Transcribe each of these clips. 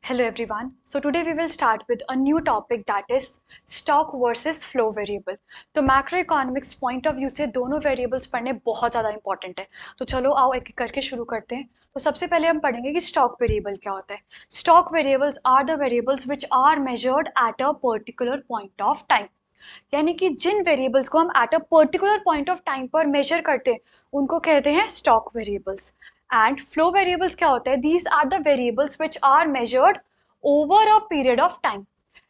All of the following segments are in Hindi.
Hello everyone. So today we will start with a new topic that is stock versus flow variable. तो macro economics point of view से दोनों वेरिएबल्स पढ़ने बहुत ज़्यादा इंपॉर्टेंट है. तो चलो आओ एक एक करके शुरू करते हैं. तो सबसे पहले हम पढ़ेंगे कि स्टॉक वेरिएबल क्या होता है. Stock variables are the variables which are measured at a particular point of time. यानी कि जिन वेरिएबल्स को हम at a particular point of time पर मेजर करते हैं उनको कहते हैं stock variables. And flow variables क्या होते हैं? These are the variables which are measured over a period of time.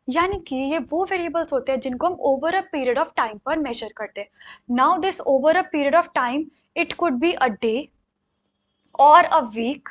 यानी कि ये वो वेरिएबल्स होते हैं जिनको हम over a period of time पर मेजर करते हैं. Now this over a period of time, it could be a day or a week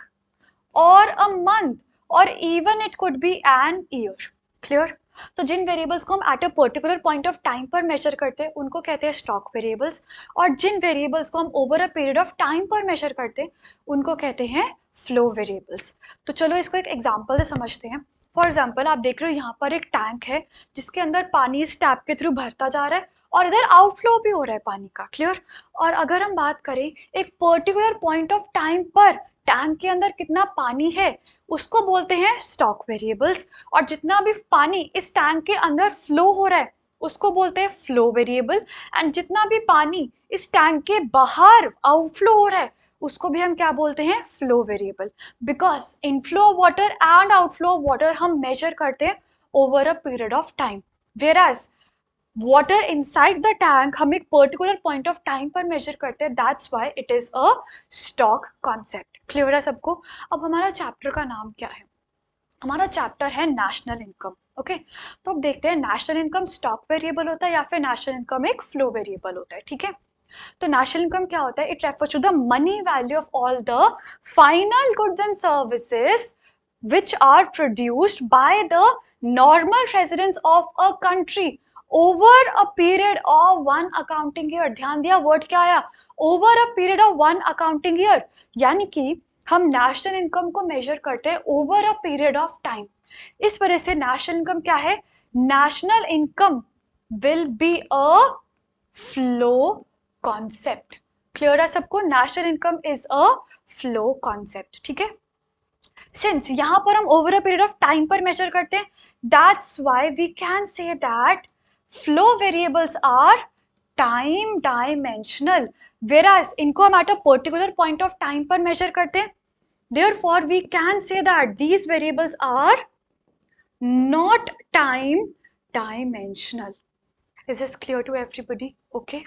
or a month or even it could be an year. Clear? तो जिन वेरिएबल्स को हम at a particular point of time पर मेजर करते हैं उनको कहते हैं स्टॉक वेरिएबल्स, और जिन वेरिएबल्स को हम over a period of time पर मेजर करते हैं उनको कहते हैं फ्लो वेरिएबल्स. तो चलो इसको एक एग्जांपल से समझते हैं. फॉर एग्जांपल आप देख रहे हो यहाँ पर एक टैंक है जिसके अंदर पानी इस टैप के थ्रू भरता जा रहा है और इधर आउटफ्लो भी हो रहा है पानी का. क्लियर? और अगर हम बात करें एक पर्टिकुलर पॉइंट ऑफ टाइम पर टैंक के अंदर कितना पानी है उसको बोलते हैं स्टॉक वेरिएबल्स, और जितना भी पानी इस टैंक के अंदर फ्लो हो रहा है उसको बोलते हैं फ्लो वेरिएबल, एंड जितना भी पानी इस टैंक के बाहर आउटफ्लो हो रहा है उसको भी हम क्या बोलते हैं? Flow variable. Because inflow of water and outflow of water हम मेजर करते हैं over a period of time, whereas water inside the tank हम एक पर्टिकुलर पॉइंट ऑफ टाइम पर मेजर करते हैं. That's why it is a stock concept. Clear है सबको? अब हमारा चैप्टर का नाम क्या है? हमारा चैप्टर है नेशनल इनकम. ओके, तो अब देखते हैं नेशनल इनकम स्टॉक वेरिएबल होता है या फिर नेशनल इनकम एक फ्लो वेरिएबल होता है. ठीक है, तो नेशनल इनकम क्या होता है? It refers to the money value of all the final goods and services which are produced by the normal residents of a country over a period of one accounting year. ध्यान दिया, वर्ड क्या आया? over a period of one accounting year. यानी कि हम नेशनल इनकम को मेजर करते हैं over a period of time. इस वजह से नेशनल इनकम क्या है? National income will be a flow concept. Clear है सबको? National income is a flow concept. ठीक है, सिंस यहाँ पर हम over a period of time पर मेजर करते हैं, that's why we can say that flow variables are time dimensional, whereas इनको हम at a particular point of time पर मेजर करते हैं. Therefore we can say that these variables are not time dimensional. Is this clear to everybody? Okay,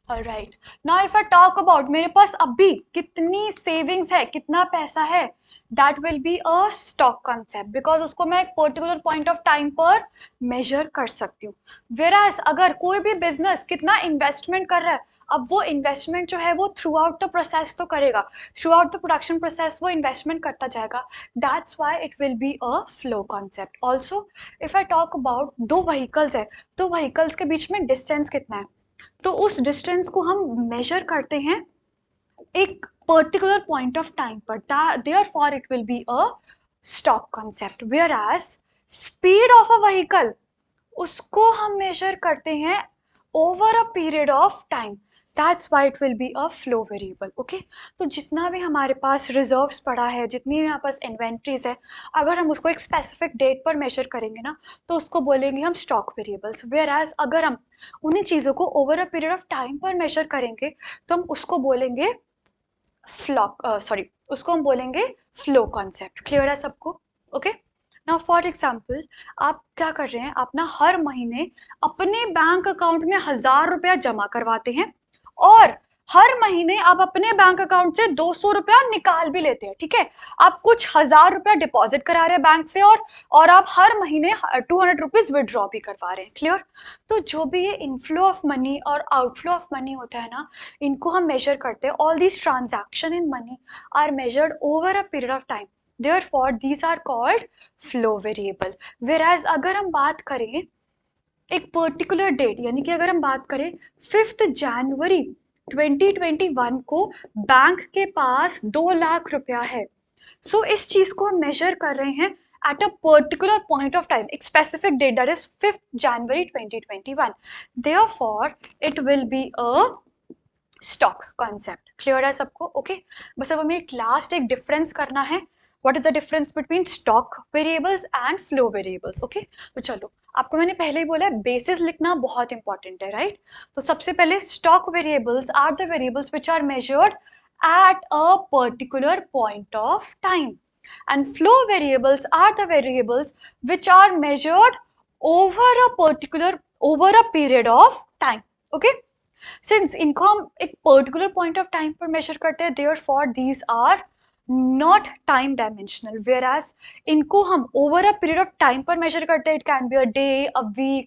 alright. Now if I talk about मेरे पास अभी कितनी सेविंग्स है, कितना पैसा है, that will be a stock concept, because उसको मैं एक पर्टिकुलर पॉइंट ऑफ टाइम पर मेजर कर सकती हूँ. वेराज अगर कोई भी बिजनेस कितना इन्वेस्टमेंट कर रहा है, अब वो इन्वेस्टमेंट जो है वो थ्रू आउट द प्रोसेस तो करेगा, through out the production process वो इन्वेस्टमेंट करता जाएगा. That's why it will be a flow concept. Also if I talk about दो व्हीकल्स है, तो व्हीकल्स के बीच में डिस्टेंस कितना है, तो उस डिस्टेंस को हम मेजर करते हैं एक पर्टिकुलर पॉइंट ऑफ टाइम पर. Therefore it will be a stock concept. Whereas speed of a vehicle, उसको हम मेजर करते हैं over a period of time. That's why it will be a flow variable. Okay, तो जितना भी हमारे पास रिजर्व्स पड़ा है, जितनी भी हमारे पास इन्वेंट्रीज है, अगर हम उसको एक स्पेसिफिक डेट पर मेजर करेंगे ना तो उसको बोलेंगे हम स्टॉक वेरिएबल्स. वेयर एज अगर हम उन्हीं चीज़ों को over a period of time पर मेजर करेंगे तो हम उसको बोलेंगे उसको हम बोलेंगे फ्लो कॉन्सेप्ट. क्लियर है सबको? ओके, नाउ फॉर एग्जाम्पल आप क्या कर रहे हैं, आप ना हर महीने अपने बैंक अकाउंट में 1,000 रुपया जमा करवाते हैं और हर महीने आप अपने बैंक अकाउंट से 200 रुपया निकाल भी लेते हैं. ठीक है, आप कुछ 1,000 रुपया डिपॉजिट करा रहे हैं बैंक से और आप हर महीने 200 रुपीज विड्रॉ भी करवा रहे हैं. क्लियर? तो जो भी ये इनफ्लो ऑफ मनी और आउटफ्लो ऑफ मनी होता है ना, इनको हम मेजर करते हैं. All these transaction in money are measured over a period of time. Therefore these are called flow variable. Whereas अगर हम बात करें एक पर्टिकुलर डेट, यानी कि अगर हम बात करें 5 जनवरी 2021 को बैंक के पास 2 लाख रुपया है, सो इस चीज को हम मेजर कर रहे हैं at a particular point of time, एक specific date that is 5 January 2021. Therefore it will be a stock concept. Clear है सबको? ओके, बस अब हमें एक लास्ट एक डिफरेंस करना है what is the difference between stock variables and flow variables. Okay, तो चलो, आपको मैंने पहले ही बोला है बेसिस लिखना बहुत इंपॉर्टेंट है, राइट? तो सबसे पहले stock variables are the variables which are measured at a particular point of time, and flow variables are the variables which are measured over a period of time. Okay, since इनको हम एक पर्टिकुलर पॉइंट ऑफ टाइम पर मेजर करते हैं, therefore these are not time dimensional, whereas इनको हम over a period of time पर measure करते हैं, it can be a day, a week,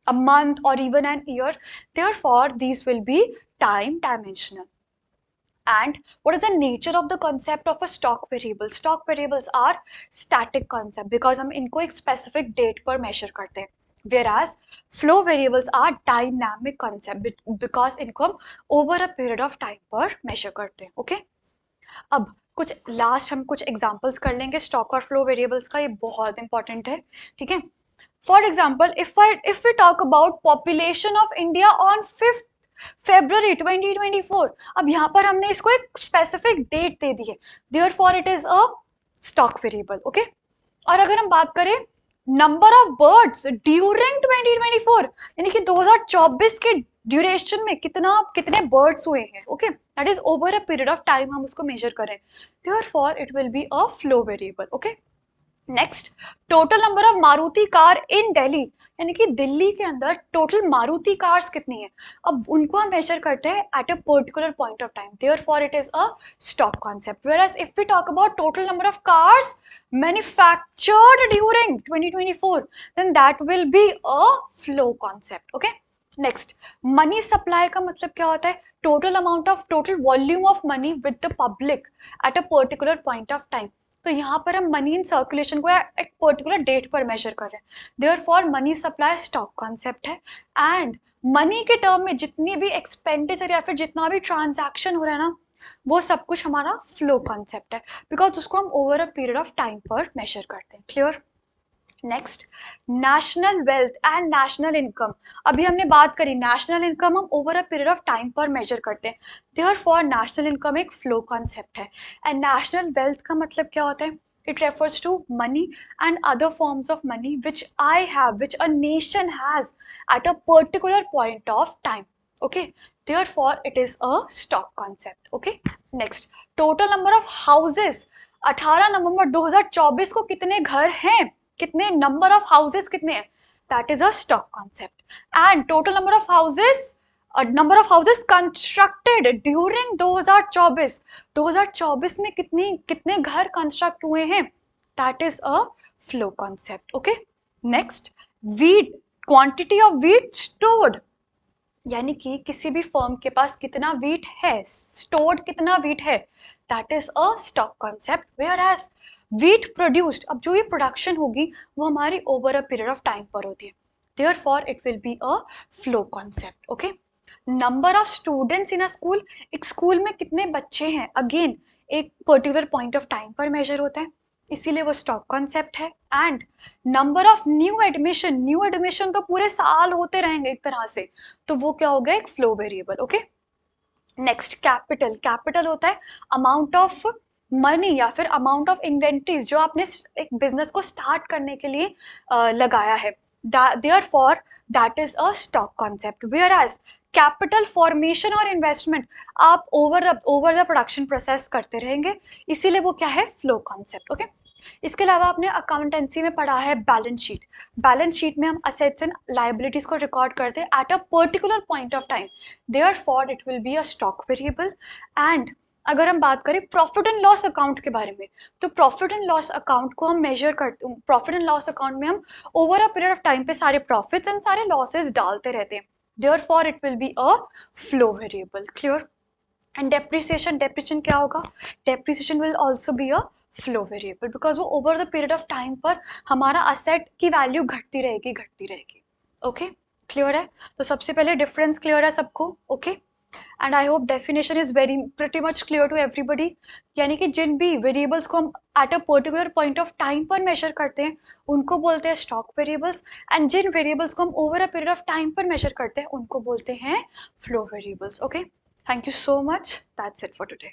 a month or even an year, therefore these will be time dimensional. And what is the nature of the concept of a stock variable? Stock variables are static concept because हम इनको एक specific date पर measure करते हैं, whereas flow variables are dynamic concept because इनको हम over a period of time पर measure करते हैं. Okay? अब कुछ लास्ट हम कुछ एग्जांपल्स कर लेंगे स्टॉक और फ्लो वेरिएबल्स का, ये बहुत इंपॉर्टेंट है, ठीक है? For example, if we talk about population of India on 5 February 2024, अब यहाँ पर हमने इसको एक स्पेसिफिक डेट दे दी है, therefore it is a stock variable. Okay, और अगर हम बात करें नंबर ऑफ बर्ड्स ड्यूरिंग 2024, यानी कि 2024 के ड्यूरेशन में कितने बर्ड्स हुए हैं, okay, that is over a period of time हम उसको मेजर करें, therefore it will be a flow variable. Okay, next, total number of Maruti car in Delhi, यानी कि दिल्ली के अंदर टोटल मारुति कार्स कितनी है, अब उनको हम मेजर करते हैं at a particular point of time, therefore it is a stock concept. Whereas if we talk about total number of cars manufactured during 2024, then that will be a flow concept. Okay, next, money supply का मतलब क्या होता है? total volume of money with the public at a particular point of time. तो यहाँ पर हम मनी इन सर्कुलेशन को एक पर्टिकुलर डेट पर मेजर कर रहे हैं, therefore money supply stock concept है. एंड मनी के टर्म में जितनी भी एक्सपेंडिचर या फिर जितना भी ट्रांजैक्शन हो रहा है ना, वो सब कुछ हमारा फ्लो कॉन्सेप्ट है, बिकॉज उसको हम over a period of time पर मेजर करते हैं. Clear? Next, national wealth and national income. अभी हमने बात करी नेशनल इनकम हम over a period of time पर मेजर करते हैं, देयरफॉर नेशनल इनकम एक फ्लो कॉन्सेप्ट है. एंड नेशनल वेल्थ का मतलब क्या होता है? It refers to money and other forms of money which a nation has at a particular point of time. Okay, therefore it is a stock concept. Okay, next, total number of houses. 18 नवंबर 2024 को कितने घर हैं, कितने नंबर ऑफ हाउसेस कितने हैं, that is a stock concept. And total number of houses constructed during 2024 में कितने घर कंस्ट्रक्ट हुए हैं, that is a flow concept. Okay, next, wheat, quantity of wheat stored, यानी कि किसी भी फर्म के पास कितना वीट है, स्टोर्ड कितना वीट है, that is a stock concept. Whereas wheat produced, अब जो ये प्रोडक्शन होगी वो हमारी over a period of time पर होती है, therefore it will be a flow concept. Okay, number of students in a school, एक स्कूल में कितने बच्चे हैं, अगेन एक पर्टिकुलर पॉइंट ऑफ टाइम पर मेजर होता है, इसीलिए वो स्टॉक कॉन्सेप्ट है. And number of new admission तो पूरे साल होते रहेंगे एक तरह से, तो वो क्या हो गया, एक flow variable. Okay, next, capital होता है अमाउंट ऑफ मनी या फिर अमाउंट ऑफ इन्वेंट्रीज जो आपने एक बिजनेस को स्टार्ट करने के लिए लगाया है, therefore that is a stock concept. Whereas capital formation और इन्वेस्टमेंट आप ओवर द प्रोडक्शन प्रोसेस करते रहेंगे, इसीलिए वो क्या है, फ्लो कॉन्सेप्ट. ओके, इसके अलावा आपने अकाउंटेंसी में पढ़ा है बैलेंस शीट में हम असेट्स एंड लायबिलिटीज को रिकॉर्ड करते हैं at a particular point of time, therefore it will be a stock variable. And अगर हम बात करें प्रॉफिट एंड लॉस अकाउंट के बारे में, तो प्रॉफिट एंड लॉस अकाउंट को हम मेजर करते हैं, प्रॉफिट एंड लॉस अकाउंट में हम over a period of time पे सारे प्रॉफिट्स एंड सारे लॉसेस डालते रहते हैं, therefore it will be a flow variable. Clear? And depreciation क्या होगा, depreciation will also be a flow variable, because वो over the period of time पर हमारा असेट की वैल्यू घटती रहेगी. ओके, क्लियर है? तो सबसे पहले डिफरेंस क्लियर है सबको. Okay, and I hope definition is pretty much clear to everybody, यानी कि जिन भी वेरिएबल्स को हम at a particular point of time पर मेजर करते हैं उनको बोलते हैं स्टॉक वेरिएबल्स, एंड जिन वेरिएबल्स को हम over a period of time पर मेजर करते हैं उनको बोलते हैं flow variables. Okay, thank you so much. That's it for today.